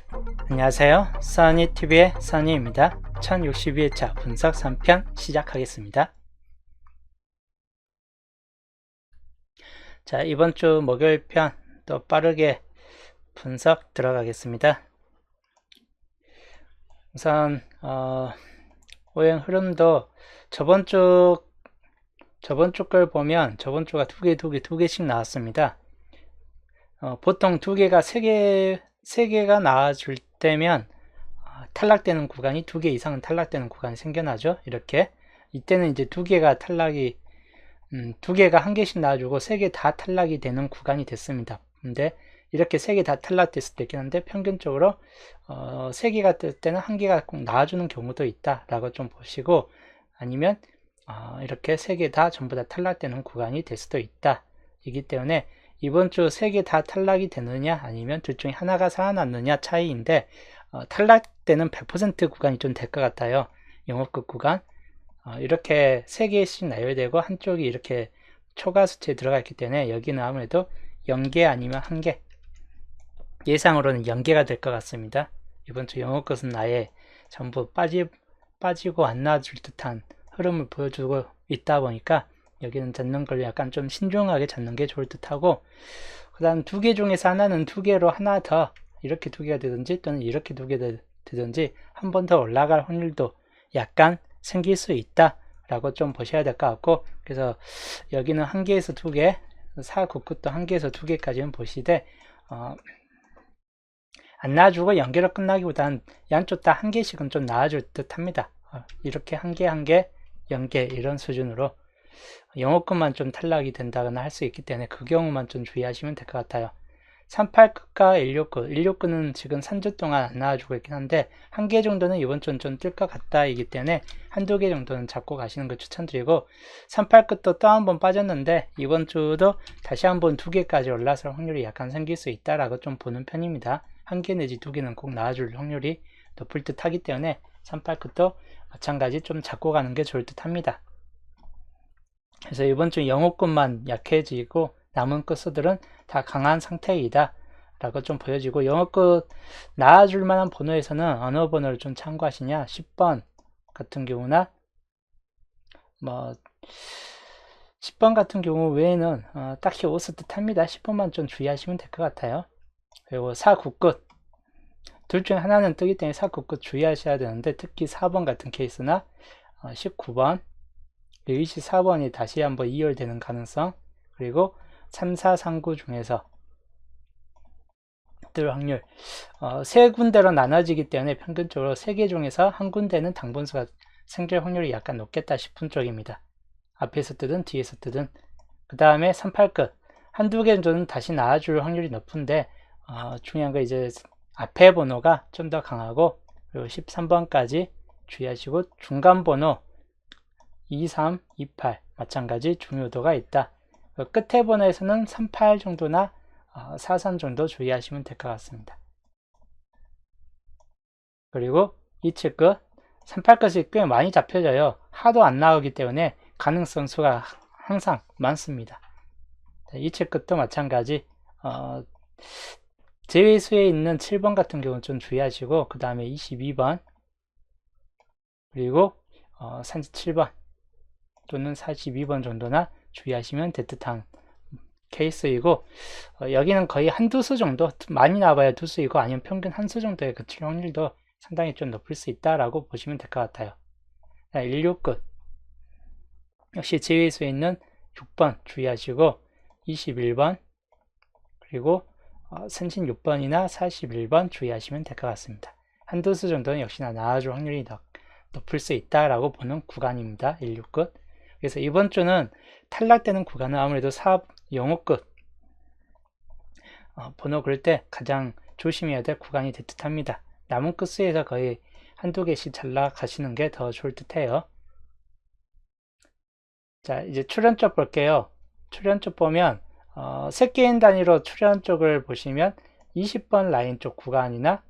안녕하세요. 써니TV의 써니입니다. 1062회차 분석 3편 시작하겠습니다. 자, 이번 주 목요일 편 또 빠르게 분석 들어가겠습니다. 우선 오행 흐름도 저번 주 걸 보면 저번 주가 두 개씩 나왔습니다. 보통 두 개가 세 개가 나와줄 때면 탈락되는 구간이 두 개 이상은 탈락되는 구간이 생겨나죠. 이렇게 이때는 이제 두 개가 한 개씩 나와주고 세 개 다 탈락이 되는 구간이 됐습니다. 근데 이렇게 세 개 다 탈락됐을 때 있긴 한데 평균적으로 세 개가 뜰 때는 한 개가 꼭 나와주는 경우도 있다라고 좀 보시고, 아니면 이렇게 세 개 다 전부 다 탈락되는 구간이 될 수도 있다. 이기 때문에 이번 주 세 개 다 탈락이 되느냐 아니면 둘 중에 하나가 살아났느냐 차이인데, 탈락되는 100% 구간이 좀 될 것 같아요. 영업급 구간. 이렇게 세 개씩 나열되고 한쪽이 이렇게 초과 수치에 들어가 있기 때문에 여기는 아무래도 0개 아니면 1개, 예상으로는 0개가 될 것 같습니다. 이번 주 영업급은 아예 전부 빠지고 안 나와줄 듯한 흐름을 보여주고 있다 보니까 여기는 잡는 걸 약간 좀 신중하게 잡는 게 좋을 듯하고, 그 다음 두 개 중에서 하나는 두 개로 하나 더, 이렇게 두 개가 되든지 또는 이렇게 두 개가 되든지 한 번 더 올라갈 확률도 약간 생길 수 있다 라고 좀 보셔야 될 것 같고, 그래서 여기는 한 개에서 두 개, 사구끝도 한 개에서 두 개까지는 보시되 안 나와주고 연계로 끝나기보다는 양쪽 다 한 개씩은 좀 나와줄 듯 합니다. 이렇게 한 개 한 개 연계 이런 수준으로 영업권만 좀 탈락이 된다거나 할 수 있기 때문에 그 경우만 좀 주의하시면 될 것 같아요. 38급과 16급은 지금 3주 동안 안 나와주고 있긴 한데 한 개 정도는 이번 주는 좀 뜰 것 같다 이기 때문에 한두 개 정도는 잡고 가시는 걸 추천드리고, 38급도 또 한 번 빠졌는데 이번 주도 다시 한번 두 개까지 올라설 확률이 약간 생길 수 있다라고 좀 보는 편입니다. 한 개 내지 두 개는 꼭 나와줄 확률이 높을 듯 하기 때문에 38급도 마찬가지 좀 잡고 가는 게 좋을 듯 합니다. 그래서 이번 주 영업권만 약해지고 남은 끝수들은 다 강한 상태이다 라고 좀 보여지고, 영업끝 나와줄 만한 번호에서는 어느 번호를 좀 참고하시냐, 10번 같은 경우나 10번 같은 경우 외에는 딱히 없을 듯 합니다. 10번만 좀 주의하시면 될 것 같아요. 그리고 4, 9끝 둘 중에 하나는 뜨기 때문에 4, 9끝 주의하셔야 되는데, 특히 4번 같은 케이스나 19번, 24번이 다시 한번 이열되는 가능성, 그리고 3, 4, 3, 9 중에서 뜰 확률, 세 군데로 나눠지기 때문에 평균적으로 세 개 중에서 한 군데는 당분수가 생길 확률이 약간 높겠다 싶은 쪽입니다. 앞에서 뜨든 뒤에서 뜨든. 그 다음에 38끝 한두 개 정도는 다시 나와줄 확률이 높은데, 중요한 거 이제 앞에 번호가 좀 더 강하고, 그리고 13번까지 주의하시고, 중간 번호 23, 28 마찬가지 중요도가 있다. 끝에 번호에서는 38 정도나 43 정도 주의하시면 될 것 같습니다. 그리고 27끝 38끝이 꽤 많이 잡혀져요. 하도 안 나오기 때문에 가능성 수가 항상 많습니다. 27끝도 마찬가지, 제외수에 있는 7번 같은 경우는 좀 주의하시고, 그 다음에 22번 그리고 37번 또는 42번 정도나 주의하시면 될 듯한 케이스이고, 여기는 거의 한두 수 정도, 많이 나와봐야 두 수이고 아니면 평균 한 수 정도에 그칠 확률도 상당히 좀 높을 수 있다라고 보시면 될 것 같아요. 16끝 역시 제외수에 있는 6번 주의하시고, 21번 그리고 36번이나 41번 주의하시면 될 것 같습니다. 한두 수 정도는 역시나 나와줄 확률이 높을 수 있다라고 보는 구간입니다. 16끝. 그래서 이번 주는 탈락되는 구간은 아무래도 영업끝 번호 그릴 때 가장 조심해야 될 구간이 될 듯 합니다. 남은 끝수에서 거의 한두 개씩 잘라 가시는 게 더 좋을 듯 해요. 자, 이제 출현 쪽 볼게요. 출현 쪽 보면 셋개인 단위로 출현 쪽을 보시면 20번 라인 쪽 구간이나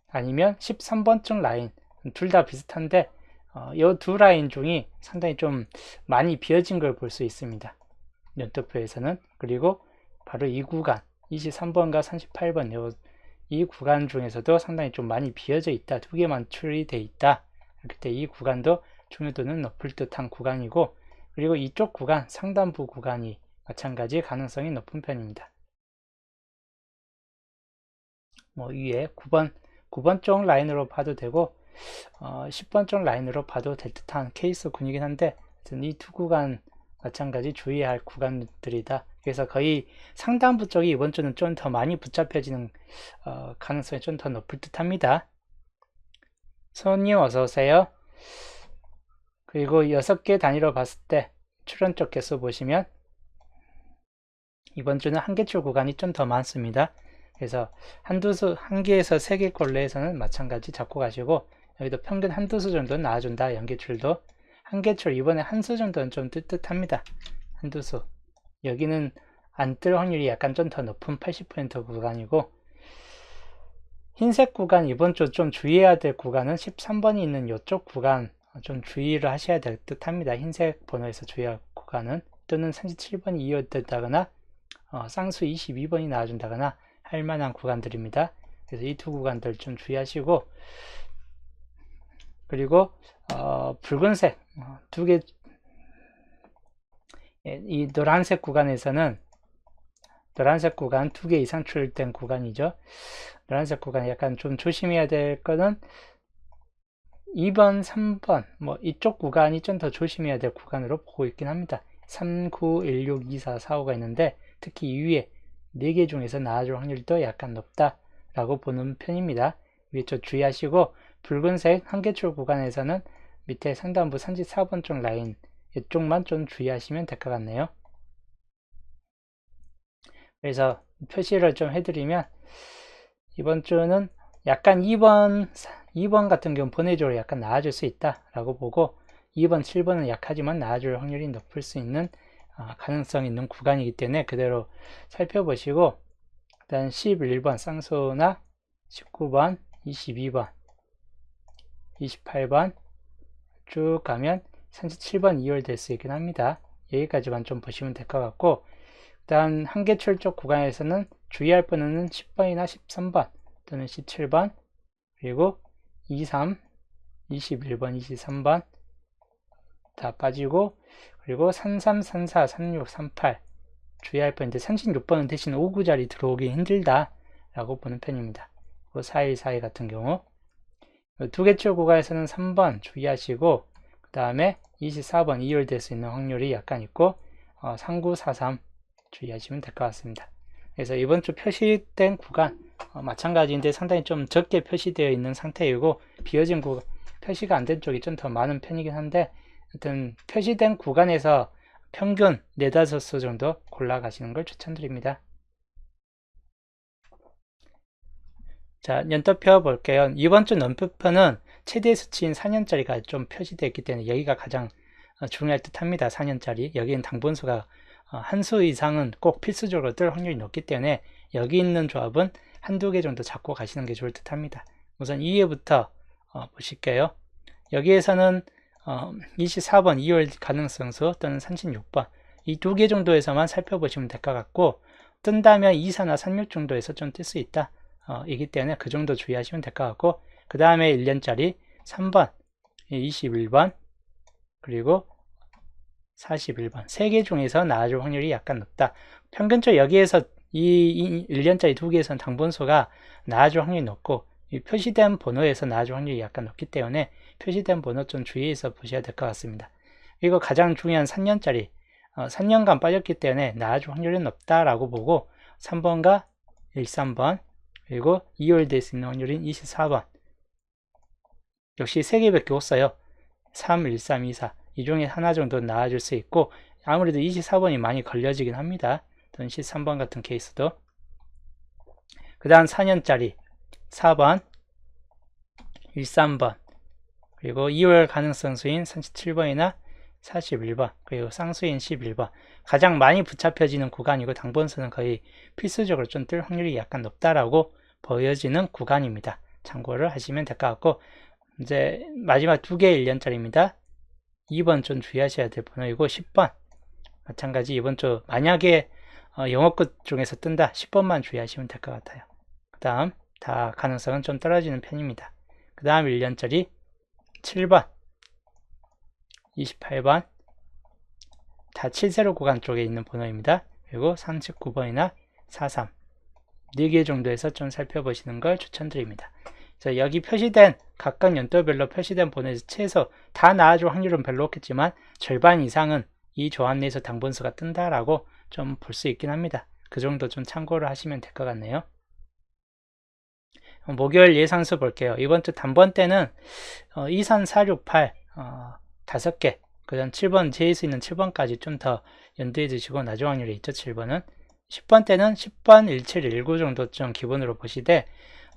아니면 13번쯤 라인, 둘 다 비슷한데 이 두 라인 중이 상당히 좀 많이 비어진 걸 볼 수 있습니다. 연도표에서는. 그리고 바로 이 구간 23번과 38번 이 구간 중에서도 상당히 좀 많이 비어져 있다. 두 개만 출이돼 있다. 그때 이 구간도 중요도는 높을 듯한 구간이고, 그리고 이쪽 구간, 상단부 구간이 마찬가지 가능성이 높은 편입니다. 뭐 위에 9번 쪽 라인으로 봐도 되고 10번 쪽 라인으로 봐도 될 듯한 케이스 군이긴 한데, 이 두 구간 마찬가지 주의해야 할 구간들이다. 그래서 거의 상단부 쪽이 이번 주는 좀 더 많이 붙잡혀지는 가능성이 좀 더 높을 듯 합니다. 손님 어서오세요. 그리고 6개 단위로 봤을 때 출현적 개수 보시면 이번 주는 한계출 구간이 좀 더 많습니다. 그래서 한 개에서 3개 꼴레에서는 마찬가지 잡고 가시고, 여기도 평균 한두 수 정도는 나와준다. 연계출도 한계출 이번에 한 수 정도는 좀 뜰듯합니다. 한두 수. 여기는 안 뜰 확률이 약간 좀 더 높은 80% 구간이고, 흰색 구간 이번 주 좀 주의해야 될 구간은 13번이 있는 이쪽 구간 좀 주의를 하셔야 될 듯합니다. 흰색 번호에서 주의할 구간은, 또는 37번이 이어졌다거나 쌍수 22번이 나와준다거나 할 만한 구간들입니다. 그래서 이 두 구간들 좀 주의하시고, 그리고 붉은색 두 개, 이 노란색 구간에서는 노란색 구간 2개 이상 출된 구간이죠. 노란색 구간 약간 좀 조심해야 될 거는 2번, 3번 뭐 이쪽 구간이 좀 더 조심해야 될 구간으로 보고 있긴 합니다. 3, 9, 1, 6, 2, 4, 4, 5가 있는데, 특히 이 위에 4개 중에서 나와줄 확률도 약간 높다라고 보는 편입니다. 위에 좀 주의하시고, 붉은색 한계출 구간에서는 밑에 상단부 34번 쪽 라인 이쪽만 좀 주의하시면 될 것 같네요. 그래서 표시를 좀 해드리면, 이번 주는 약간 2번 같은 경우 번외적으로 약간 나아질 수 있다라고 보고, 2번, 7번은 약하지만 나아질 확률이 높을 수 있는 가능성 있는 구간이기 때문에 그대로 살펴보시고, 일단 11번 쌍수나 19번, 22번, 28번 쭉 가면 37번 2월 될 수 있긴 합니다. 여기까지만 좀 보시면 될 것 같고, 일단 한계출 쪽 구간에서는 주의할 번호는 10번이나 13번 또는 17번, 그리고 23, 21번, 23번 다 빠지고, 그리고 33, 34, 36, 38 주의할 번인데 36번은 대신 5구자리 들어오기 힘들다 라고 보는 편입니다. 그리고 41, 42 같은 경우 두 개출 구간에서는 3번 주의하시고, 그 다음에 24번 2월 될 수 있는 확률이 약간 있고 39, 43 주의하시면 될 것 같습니다. 그래서 이번 주 표시된 구간 마찬가지인데 상당히 좀 적게 표시되어 있는 상태이고, 비어진 구간, 표시가 안 된 쪽이 좀 더 많은 편이긴 한데, 하여튼 표시된 구간에서 평균 4, 5수 정도 골라 가시는 걸 추천드립니다. 자, 연도표 볼게요. 이번 주 연도표는 최대 수치인 4년짜리가 좀 표시되어 있기 때문에 여기가 가장 중요할 듯 합니다. 4년짜리. 여기는 당분수가 한 수 이상은 꼭 필수적으로 뜰 확률이 높기 때문에 여기 있는 조합은 한두 개 정도 잡고 가시는 게 좋을 듯 합니다. 우선 2회부터 보실게요. 여기에서는 24번 2월 가능성수 또는 36번 이 두 개 정도에서만 살펴보시면 될 것 같고, 뜬다면 24나 36 정도에서 좀 뜰 수 있다 이기 때문에 그 정도 주의하시면 될 것 같고, 그 다음에 1년짜리 3번 21번 그리고 41번 3개 중에서 나와줄 확률이 약간 높다. 평균적으로 여기에서 이 1년짜리 2개에서는 당분수가 나와줄 확률이 높고, 이 표시된 번호에서 나와줄 확률이 약간 높기 때문에 표시된 번호 좀 주의해서 보셔야 될 것 같습니다. 그리고 가장 중요한 3년짜리 3년간 빠졌기 때문에 나와줄 확률은 높다라고 보고, 3번과 13번 그리고 2월 될 수 있는 확률인 24번 역시 3개밖에 없어요. 3, 1, 3, 2, 4 이 중에 하나 정도 나와줄 수 있고, 아무래도 24번이 많이 걸려지긴 합니다. 또는 13번 같은 케이스도. 그 다음 4년짜리 4번 13번 그리고 2월 가능성 수인 37번이나 41번 그리고 쌍수인 11번 가장 많이 붙잡혀지는 구간이고, 당번수는 거의 필수적으로 좀 뜰 확률이 약간 높다라고 보여지는 구간입니다. 참고를 하시면 될 것 같고, 이제 마지막 2개 1년짜리입니다. 2번 좀 주의하셔야 될 번호이고, 10번 마찬가지 이번 주 만약에 영어끝 중에서 뜬다 10번만 주의하시면 될 것 같아요. 그 다음 다 가능성은 좀 떨어지는 편입니다. 그 다음 1년짜리 7번, 28번 다 70 구간 쪽에 있는 번호입니다. 그리고 39번이나 43 4개 정도에서 좀 살펴보시는 걸 추천드립니다. 그래서 여기 표시된 각각 연도별로 표시된 번호에서 최소 다 나와줄 확률은 별로 없겠지만 절반 이상은 이 조합 내에서 당번수가 뜬다라고 좀 볼 수 있긴 합니다. 그 정도 좀 참고를 하시면 될 것 같네요. 목요일 예상수 볼게요. 이번 주 단번 때는 2, 3, 4, 6, 8 5개 그 다음 7번 제일 수 있는 7번까지 좀 더 연두해 두시고 나중 확률이 있죠. 7번은 10번 때는 10번, 17, 19 정도 좀 기본으로 보시되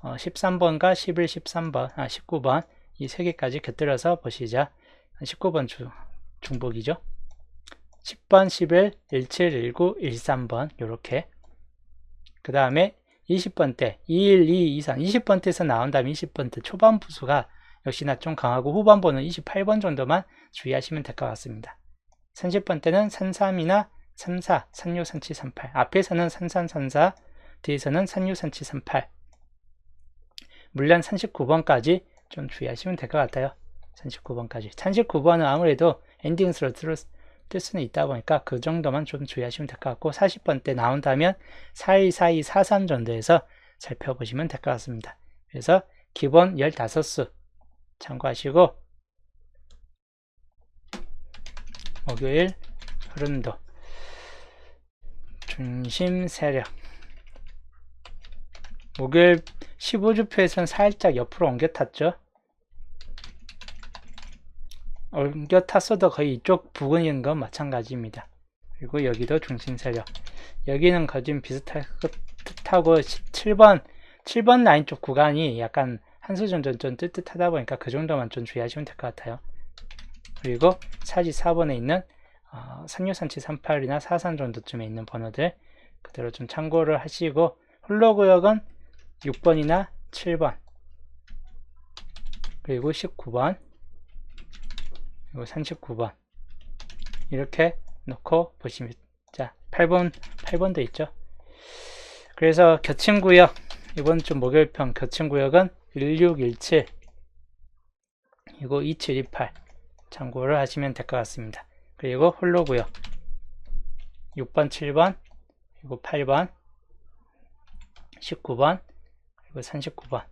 13번과 11, 13번, 19번 이 세 개까지 곁들여서 보시자. 19번 중복이죠. 10번, 11, 17, 19, 13번 요렇게 그 다음에 20번 때 21, 22, 23, 20번 때에서 나온 다음에 20번 때 초반 부수가 역시나 좀 강하고 후반번은 28번 정도만 주의하시면 될 것 같습니다. 30번 때는 33이나 34, 36, 37, 38 앞에서는 33, 34 뒤에서는 36, 37, 38 물론 39번까지 좀 주의하시면 될 것 같아요. 39번까지 39번은 아무래도 엔딩수로 뜰 수는 있다 보니까 그 정도만 좀 주의하시면 될 것 같고 40번 때 나온다면 42, 42, 43 정도에서 살펴보시면 될 것 같습니다. 그래서 기본 15수 참고하시고 목요일 흐름도 중심 세력 목요일 15주표에서는 살짝 옆으로 옮겨 탔죠. 옮겨 탔어도 거의 이쪽 부근인 건 마찬가지입니다. 그리고 여기도 중심 세력 여기는 거진 비슷할 듯하고 7번 라인 쪽 구간이 약간 한 수 정도 좀 뜨뜻하다 보니까 그 정도만 좀 주의하시면 될 것 같아요. 그리고 44번에 있는 3637, 38이나 43 정도쯤에 있는 번호들 그대로 좀 참고를 하시고 홀로구역은 6번이나 7번 그리고 19번 그리고 39번 이렇게 놓고 보시면 자 8번도 있죠. 그래서 겹친구역 이번 주 목요일편 겹친구역은 1617 그리고 2728 참고를 하시면 될 것 같습니다. 그리고 홀로구역 6번 7번 그리고 8번 19번 그리고 39번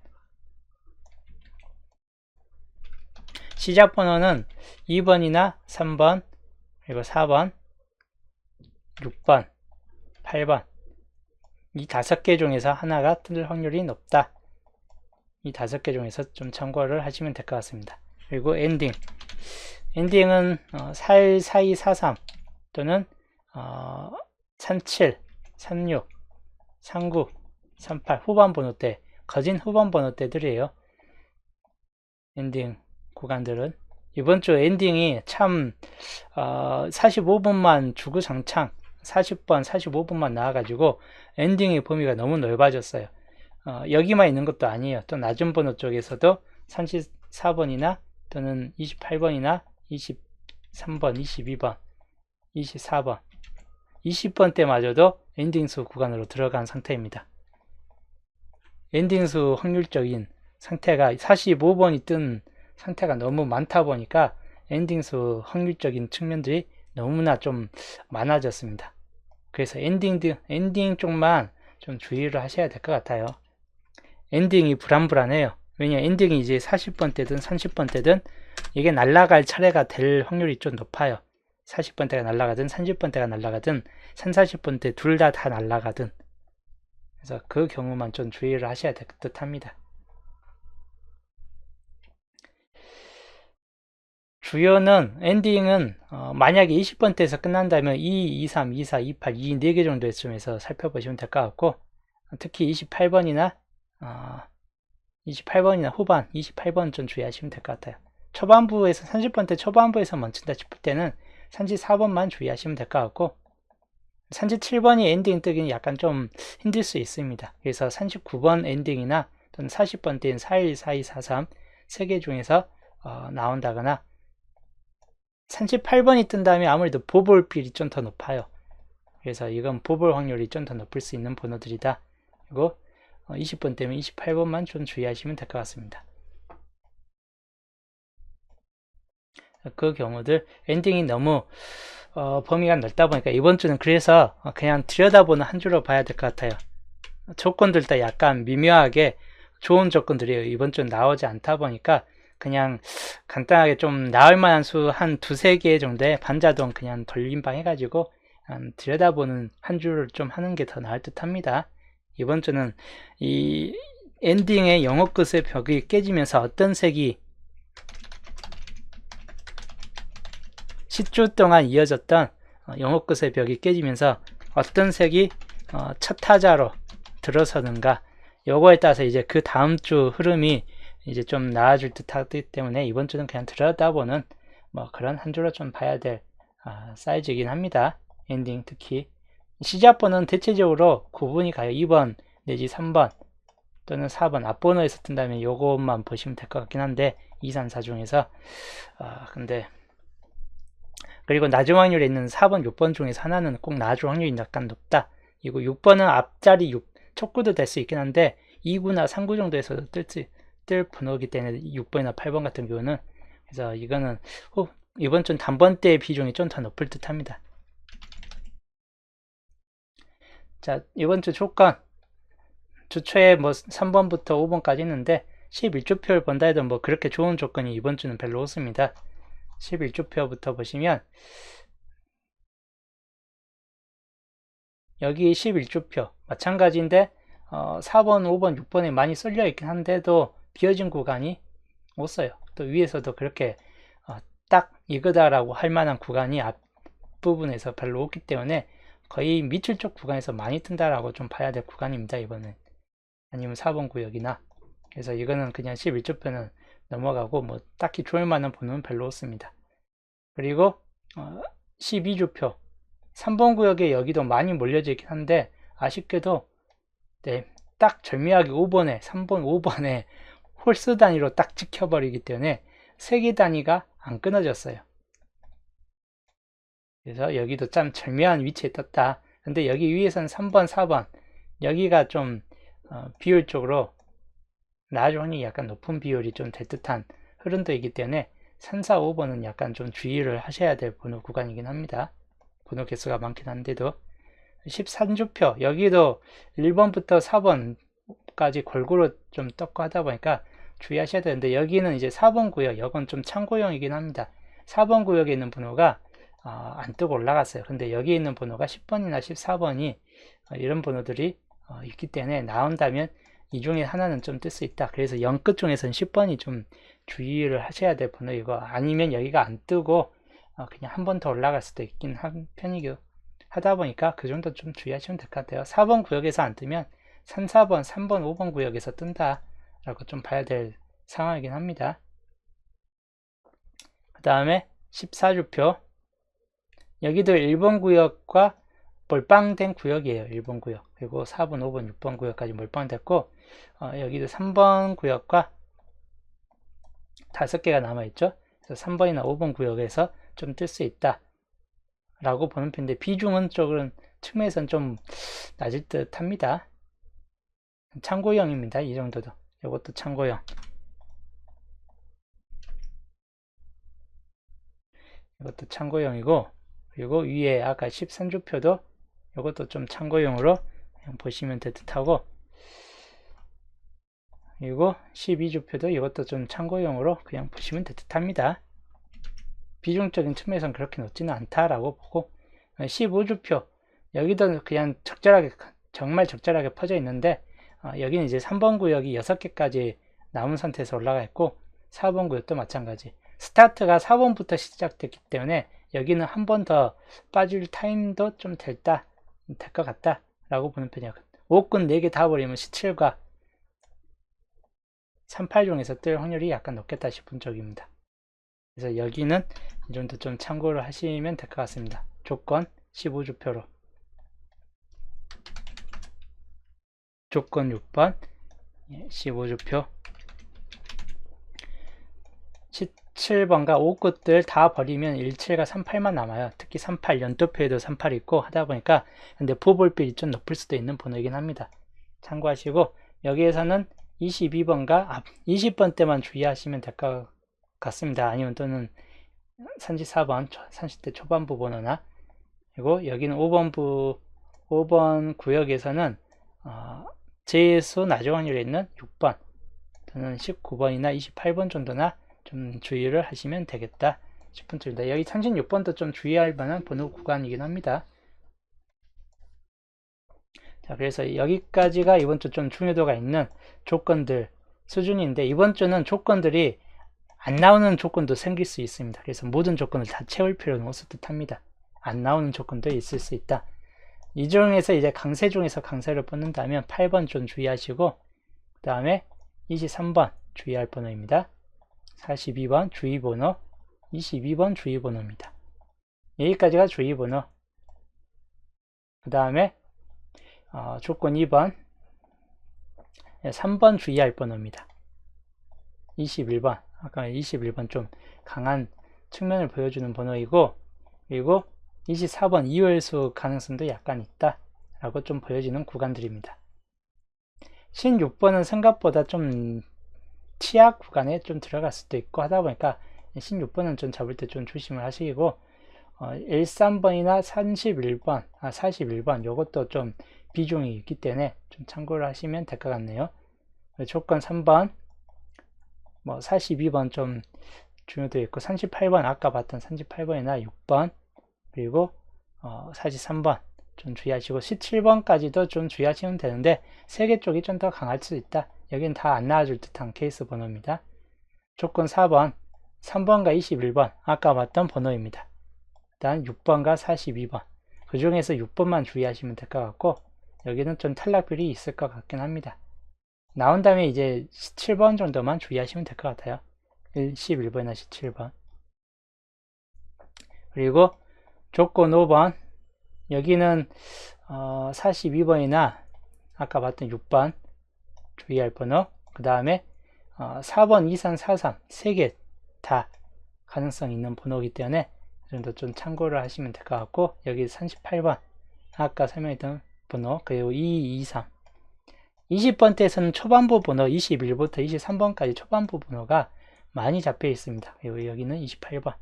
시작 번호는 2번이나 3번 그리고 4번 6번 8번 이 5개 중에서 하나가 뜰 확률이 높다. 이 5개 중에서 좀 참고를 하시면 될 것 같습니다. 그리고 엔딩은 41, 42, 43 또는 37, 36, 39, 38 후반 번호대 거진 후반 번호대들이에요. 엔딩 구간들은 이번 주 엔딩이 참 45분만 주구장창 40번, 45분만 나와가지고 엔딩의 범위가 너무 넓어졌어요. 여기만 있는 것도 아니에요. 또 낮은 번호 쪽에서도 34번이나 또는 28번이나 23번, 22번, 24번, 20번 때마저도 엔딩수 구간으로 들어간 상태입니다. 엔딩수 확률적인 상태가 45번이 뜬 상태가 너무 많다 보니까 엔딩수 확률적인 측면들이 너무나 좀 많아졌습니다. 그래서 엔딩 쪽만 좀 주의를 하셔야 될 것 같아요. 엔딩이 불안해요. 왜냐 엔딩이 이제 40번 대든 30번 대든 이게 날아갈 차례가 될 확률이 좀 높아요. 40번 대가 날아가든 30번 대가 날아가든 30, 40번 대 둘 다 날아가든 그래서 그 경우만 좀 주의를 하셔야 될 듯 합니다. 주요는 엔딩은 만약에 20번대에서 끝난다면 2, 23, 24, 28, 2, 4개 정도쯤에서 살펴보시면 될 것 같고 특히 28번이나 후반 28번 좀 주의하시면 될 것 같아요. 초반부에서 30번대 초반부에서 멈춘다 싶을 때는 34번만 주의하시면 될 것 같고 37번이 엔딩 뜨기는 약간 좀 힘들 수 있습니다. 그래서 39번 엔딩이나 또는 40번대인 41, 42, 43 3개 중에서 나온다거나 38번이 뜬다면 아무래도 보볼 필이 좀 더 높아요. 그래서 이건 보볼 확률이 좀 더 높을 수 있는 번호들이다. 그리고 20번 되면 28번만 좀 주의하시면 될 것 같습니다. 그 경우들 엔딩이 너무 범위가 넓다 보니까 이번 주는 그래서 그냥 들여다보는 한 주로 봐야 될 것 같아요. 조건들 다 약간 미묘하게 좋은 조건들이 이번 주는 나오지 않다 보니까 그냥 간단하게 좀 나올 만한 수 한 두세 개 정도의 반자동 그냥 돌림방 해가지고 들여다보는 한 주를 좀 하는 게 더 나을 듯 합니다. 이번 주는 이 엔딩의 영어 끝의 벽이 깨지면서 어떤 색이 10주 동안 이어졌던 영어 끝의 벽이 깨지면서 어떤 색이 첫 타자로 들어서는가, 요거에 따라서 이제 그 다음 주 흐름이 이제 좀 나아질 듯 하기 때문에 이번 주는 그냥 들여다보는 뭐 그런 한 주로 좀 봐야 될 사이즈이긴 합니다. 엔딩 특히 시작번호는 대체적으로 구분이 가요. 2번 내지 3번 또는 4번 앞번호에서 뜬다면 요것만 보시면 될 것 같긴 한데 2, 3, 4 중에서 근데 그리고 낮은 확률에 있는 4번, 6번 중에서 하나는 꼭 나아줄 확률이 약간 높다. 이거 6번은 앞자리 촉구도 될 수 있긴 한데 2구나 3구 정도에서도 뜰 번호이기 때문에 6번이나 8번 같은 경우는 그래서 이거는 이번 주 단번대의 비중이 좀 더 높을 듯 합니다. 자, 이번 주 조건 주초에 뭐 3번부터 5번까지 있는데 11주표를 본다 해도 뭐 그렇게 좋은 조건이 이번 주는 별로 없습니다. 11주표부터 보시면 여기 11주표 마찬가지인데 4번, 5번, 6번에 많이 쏠려 있긴 한데도 비어진 구간이 없어요. 또 위에서도 그렇게 딱 이거다라고 할 만한 구간이 앞부분에서 별로 없기 때문에 거의 밑줄 쪽 구간에서 많이 뜬다라고 좀 봐야 될 구간입니다. 이번엔 아니면 4번 구역이나 그래서 이거는 그냥 11주표는 넘어가고 뭐 딱히 좋을 만한 번호는 별로 없습니다. 그리고 12주표 3번 구역에 여기도 많이 몰려져 있긴 한데 아쉽게도 네, 딱 절묘하게 5번에 3번 5번에 홀수 단위로 딱 찍혀버리기 때문에 세개 단위가 안 끊어졌어요. 그래서 여기도 참 절묘한 위치에 떴다. 근데 여기 위에서는 3번 4번 여기가 좀 비율적으로 나아질 확률이 약간 높은 비율이 좀 될 듯한 흐름도이기 때문에 3, 4, 5번은 약간 좀 주의를 하셔야 될 번호 구간이긴 합니다. 번호 개수가 많긴 한데도 13주표 여기도 1번부터 4번까지 골고루 좀 떴고 하다 보니까 주의하셔야 되는데 여기는 이제 4번 구역 이건 좀 참고용이긴 합니다. 4번 구역에 있는 번호가 안 뜨고 올라갔어요. 근데 여기 있는 번호가 10번이나 14번이 이런 번호들이 있기 때문에 나온다면 이 중에 하나는 좀 뜰 수 있다. 그래서 0끝 중에서는 10번이 좀 주의를 하셔야 될 번호이고 아니면 여기가 안 뜨고 그냥 한 번 더 올라갈 수도 있긴 한 편이고 하다 보니까 그 정도 좀 주의하시면 될 것 같아요. 4번 구역에서 안 뜨면 3, 4번, 3번, 5번 구역에서 뜬다 라고 좀 봐야 될 상황이긴 합니다. 그 다음에 14주표 여기도 1번 구역과 몰빵된 구역이에요. 1번 구역 그리고 4번, 5번, 6번 구역까지 몰빵됐고 여기도 3번 구역과 5개가 남아있죠. 그래서 3번이나 5번 구역에서 좀 뜰 수 있다 라고 보는 편인데 비중은 쪽은 측면에서는 좀 낮을 듯 합니다. 참고형입니다. 이 정도도 이것도 참고형 이것도 참고형이고 그리고 위에 아까 13주표도 이것도 좀 참고용으로 그냥 보시면 될 듯하고 그리고 12주표도 이것도 좀 참고용으로 그냥 보시면 될 듯합니다. 비중적인 측면에서는 그렇게 높지는 않다라고 보고 15주표 여기도 그냥 적절하게 정말 적절하게 퍼져 있는데 여기는 이제 3번 구역이 6개까지 남은 상태에서 올라가 있고 4번 구역도 마찬가지 스타트가 4번부터 시작됐기 때문에 여기는 한 번 더 빠질 타임도 좀 될 것 같다 라고 보는 편이에요. 5군 4개 다 버리면 17과 38 중에서 뜰 확률이 약간 높겠다 싶은 쪽입니다. 그래서 여기는 이 정도 좀 참고를 하시면 될 것 같습니다. 조건 15주표로 조건 6번 15주표 17번과 5끝들 다 버리면 17과 38만 남아요. 특히 38 연도표에도 38 있고 하다 보니까 근데 포볼빌이 좀 높을 수도 있는 번호이긴 합니다. 참고하시고 여기에서는 22번과 20번 때만 주의하시면 될 것 같습니다. 아니면 또는 34번 30대 초반부 번호나, 그리고 여기는 5번 구역에서는 제수 낮은 확률에 있는 6번 또는 19번이나 28번 정도나 좀 주의를 하시면 되겠다 싶은 쪽입니다. 여기 36번도 좀 주의할 만한 번호 구간이긴 합니다. 자, 그래서 여기까지가 이번 주 좀 중요도가 있는 조건들 수준인데, 이번 주는 조건들이 안 나오는 조건도 생길 수 있습니다. 그래서 모든 조건을 다 채울 필요는 없을 듯 합니다. 안 나오는 조건도 있을 수 있다. 이 중에서 이제 강세 중에서 강세를 뽑는다면 8번 좀 주의하시고, 그 다음에 23번 주의할 번호입니다. 42번 주의번호, 22번 주의번호입니다. 여기까지가 주의번호. 그 다음에 조건 2번, 3번 주의할 번호입니다. 21번, 아까 21번 좀 강한 측면을 보여주는 번호이고, 그리고 24번 이월수 가능성도 약간 있다 라고 좀 보여지는 구간들입니다. 16번은 생각보다 좀 취약 구간에 좀 들어갈 수도 있고 하다 보니까 16번은 좀 잡을 때 좀 조심을 하시고, 13번이나 41번 요것도 좀 비중이 있기 때문에 좀 참고를 하시면 될 것 같네요. 조건 3번, 42번 좀 중요도 있고, 38번 아까 봤던 38번이나 6번, 그리고 43번 좀 주의하시고, 17번까지도 좀 주의하시면 되는데 3개 쪽이 좀 더 강할 수 있다. 여긴 다 안 나와줄 듯한 케이스 번호입니다. 조건 4번, 3번과 21번 아까 봤던 번호입니다. 일단 6번과 42번, 그 중에서 6번만 주의하시면 될 것 같고, 여기는 좀 탈락률이 있을 것 같긴 합니다. 나온 다음에 이제 17번 정도만 주의하시면 될 것 같아요. 11번이나 17번. 그리고 조건 5번, 여기는 42번이나 아까 봤던 6번 주의할 번호, 그 다음에 4번, 23, 43 3개 다 가능성 있는 번호이기 때문에 이 정도 좀 참고를 하시면 될 것 같고, 여기 38번 아까 설명했던 번호, 그리고 2, 2, 3 20번대에서는 초반부 번호 21부터 23번까지 초반부 번호가 많이 잡혀 있습니다. 그리고 여기는 28번.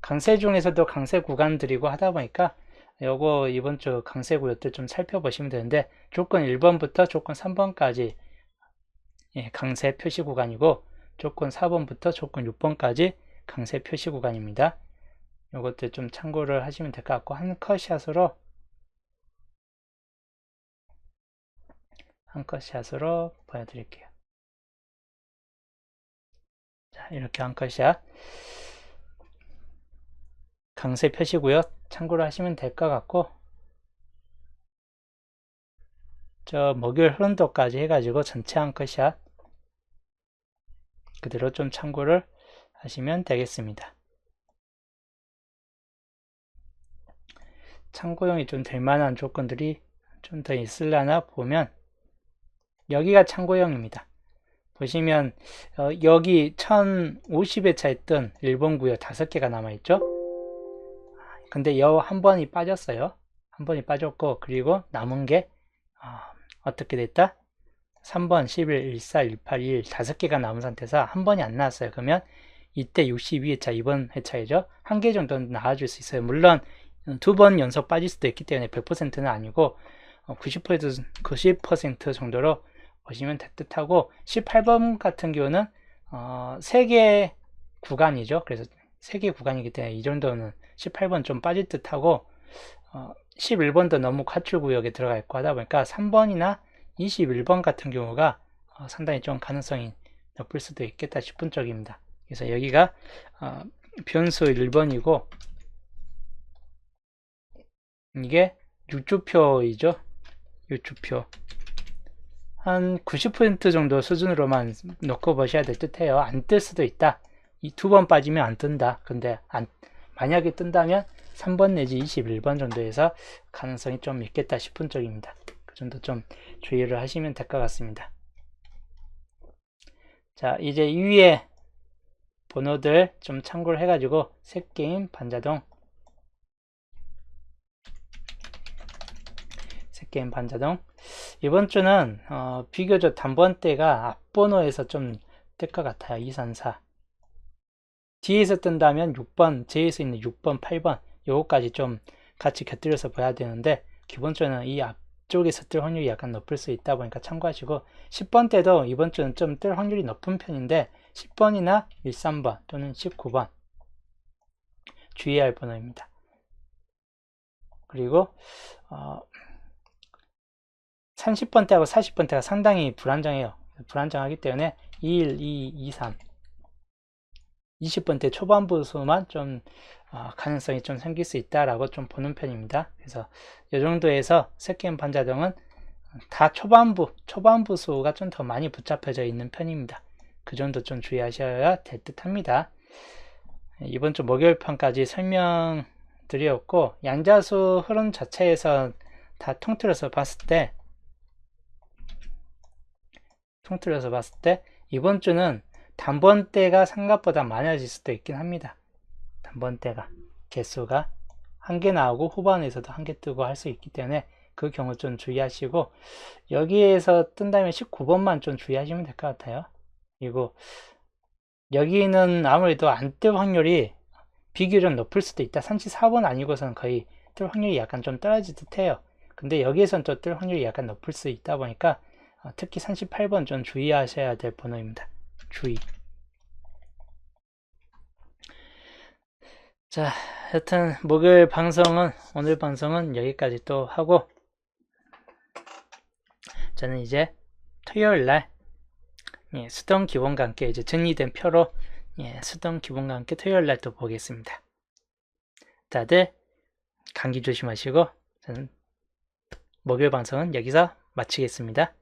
강세 중에서도 강세 구간들이고 하다 보니까 요거 이번 주 강세 구역들 좀 살펴보시면 되는데, 조건 1번부터 조건 3번까지 강세 표시 구간이고, 조건 4번부터 조건 6번까지 강세 표시 구간입니다. 요것들 좀 참고를 하시면 될 것 같고, 한 컷샷으로 보여드릴게요. 자, 이렇게 한 컷샷 강세 표시고요. 참고를 하시면 될 것 같고, 저 목요일 흐름도까지 해가지고 전체 한 컷샷 그대로 좀 참고를 하시면 되겠습니다. 참고용이 좀 될 만한 조건들이 좀 더 있으려나 보면, 여기가 참고용입니다. 보시면 여기 1050에 차있던 일본 구역 5개가 남아있죠. 근데 한 번이 빠졌어요. 한 번이 빠졌고, 그리고 남은 게 어떻게 됐다? 3번, 11, 14, 18, 1 5개가 남은 상태에서 한 번이 안 나왔어요. 그러면 이때 62회차, 이번 회차이죠. 한 개 정도는 나와줄 수 있어요. 물론 2번 연속 빠질 수도 있기 때문에 100%는 아니고 90% 정도로 보시면 될 듯하고, 18번 같은 경우는 3개 구간이죠. 그래서 3개 구간이기 때문에 이 정도는 18번 좀 빠질 듯하고, 11번도 너무 과출 구역에 들어가 있고 하다 보니까 3번이나 21번 같은 경우가 상당히 좀 가능성이 높을 수도 있겠다 싶은 쪽입니다. 그래서 여기가 변수 1번이고, 이게 유주표이죠. 유주표 한 90% 정도 수준으로만 놓고 보셔야 될 듯해요. 안 뜰 수도 있다. 이 2번 빠지면 안 뜬다. 근데 만약에 뜬다면 3번 내지 21번 정도에서 가능성이 좀 있겠다 싶은 쪽입니다. 그 정도 좀 주의를 하시면 될 것 같습니다. 자, 이제 이 위에 번호들 좀 참고를 해가지고 셋게임 반자동, 셋게임 반자동 이번 주는 비교적 단번대가 앞번호에서 좀 뜰 것 같아요. 2, 3, 4. 뒤에서 뜬다면 6번, 제에서 있는 6번, 8번 요거까지 좀 같이 곁들여서 봐야 되는데 기본적으로 이 앞쪽에서 뜰 확률이 약간 높을 수 있다 보니까 참고하시고 10번 때도 이번 주는 좀 뜰 확률이 높은 편인데 10번이나 1, 3번 또는 19번 주의해야 할 번호입니다. 그리고 30번대하고 40번대가 상당히 불안정해요. 불안정하기 때문에 21, 2, 2, 3 20번대 초반부 수만 좀 가능성이 좀 생길 수 있다라고 좀 보는 편입니다. 그래서 이 정도에서 세겜 반자동은 다 초반부 수가 좀 더 많이 붙잡혀져 있는 편입니다. 그 정도 좀 주의하셔야 될 듯 합니다. 이번 주 목요일편까지 설명드렸고, 양자수 흐름 자체에서 다 통틀어서 봤을 때 이번 주는 단번대가 생각보다 많아질 수도 있긴 합니다. 단번대가 개수가 한 개 나오고 후반에서도 한 개 뜨고 할 수 있기 때문에 그 경우 좀 주의하시고, 여기에서 뜬다면 19번만 좀 주의하시면 될 것 같아요. 그리고 여기는 아무래도 안 뜰 확률이 비교적 높을 수도 있다. 34번 아니고서는 거의 뜰 확률이 약간 좀 떨어질 듯 해요. 근데 여기에선 또 뜰 확률이 약간 높을 수 있다 보니까 특히 38번 좀 주의하셔야 될 번호입니다. 주의. 자, 여튼 오늘 방송은 여기까지 또 하고, 저는 이제 토요일날 수동 기본과 함께 이제 정리된 표로 수동 기본과 함께 토요일날 또 보겠습니다. 다들 감기 조심하시고, 저는 목요일 방송은 여기서 마치겠습니다.